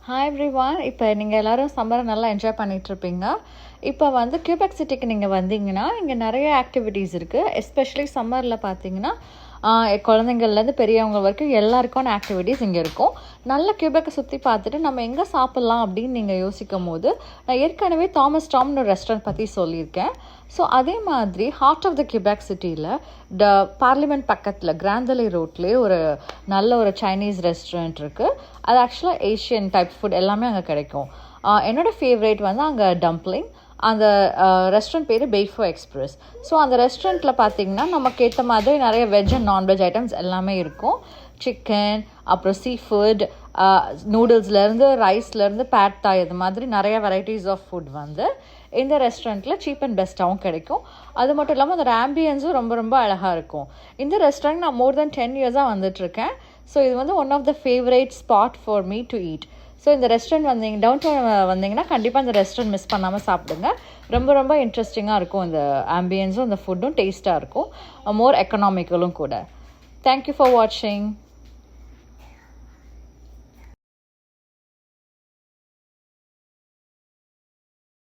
Hi everyone. இப்போ நீங்கள் எல்லோரும் சம்மரை நல்லா என்ஜாய் பண்ணிகிட்ருப்பீங்க. இப்போ வந்து கியூபெக் சிட்டிக்கு நீங்கள் வந்தீங்கன்னா இங்கே நிறைய ஆக்டிவிட்டீஸ் இருக்குது. எஸ்பெஷலி சம்மரில் பார்த்தீங்கன்னா குழந்தைங்கள்லேருந்து பெரியவங்க வரைக்கும் எல்லாருக்கான ஆக்டிவிட்டீஸ் இங்கே இருக்கும். நல்ல கியூபெக்கை சுற்றி பார்த்துட்டு நம்ம எங்கே சாப்பிட்லாம் அப்படின்னு நீங்கள் யோசிக்கும் போது, நான் ஏற்கனவே தாமஸ் டாம்னு ஒரு ரெஸ்டாரண்ட் பற்றி சொல்லியிருக்கேன். ஸோ அதே மாதிரி ஹார்ட் ஆஃப் த கியூபெக் சிட்டியில் பார்லிமெண்ட் பக்கத்தில் கிராந்தலி ரோட்லேயே ஒரு நல்ல ஒரு சைனீஸ் ரெஸ்டாரண்ட் இருக்குது. அது ஆக்சுவலாக ஏஷியன் டைப் ஃபுட் எல்லாமே அங்கே கிடைக்கும். என்னோடய ஃபேவரேட் வந்து அங்கே டம்ப்ளிங். அந்த ரெஸ்டாரண்ட் பேர் பெய்ஃபோ எக்ஸ்பிரஸ். ஸோ அந்த ரெஸ்டாரண்ட்டில் பார்த்தீங்கன்னா நமக்கு ஏற்ற மாதிரி நிறைய வெஜ் அண்ட் நான்வெஜ் ஐட்டம்ஸ் எல்லாமே இருக்கும். சிக்கன், அப்புறம் சீ ஃபுட், நூடுல்ஸ்லேருந்து ரைஸ்லேருந்து பேட் தாய், இது மாதிரி நிறைய வெரைட்டிஸ் ஆஃப் ஃபுட் வந்து இந்த ரெஸ்டாரண்ட்டில் சீப் அண்ட் பெஸ்ட்டாகவும் கிடைக்கும். அது மட்டும் இல்லாமல் அதோட ஆம்பியன்ஸும் ரொம்ப ரொம்ப அழகாக இருக்கும். இந்த ரெஸ்டாரண்ட் நான் மோர் தென் 10 இயர்ஸாக வந்துட்டுருக்கேன். ஸோ இது வந்து one of the favourite spot for me to eat. So இந்த ரெஸ்டாரண்ட் டவுன் டவுன் வந்தீங்கன்னா கண்டிப்பாக இந்த ரெஸ்டாரண்ட் மிஸ் பண்ணாமல் சாப்பிடுங்க. ரொம்ப ரொம்ப இன்ட்ரெஸ்டிங்காக இருக்கும். இந்த ஆம்பியன்ஸும் இந்த ஃபுட்டும் டேஸ்ட்டாக இருக்கும். மோர் எக்கனாமிக்கலும் கூட. தேங்க்யூ ஃபார் வாட்சிங்.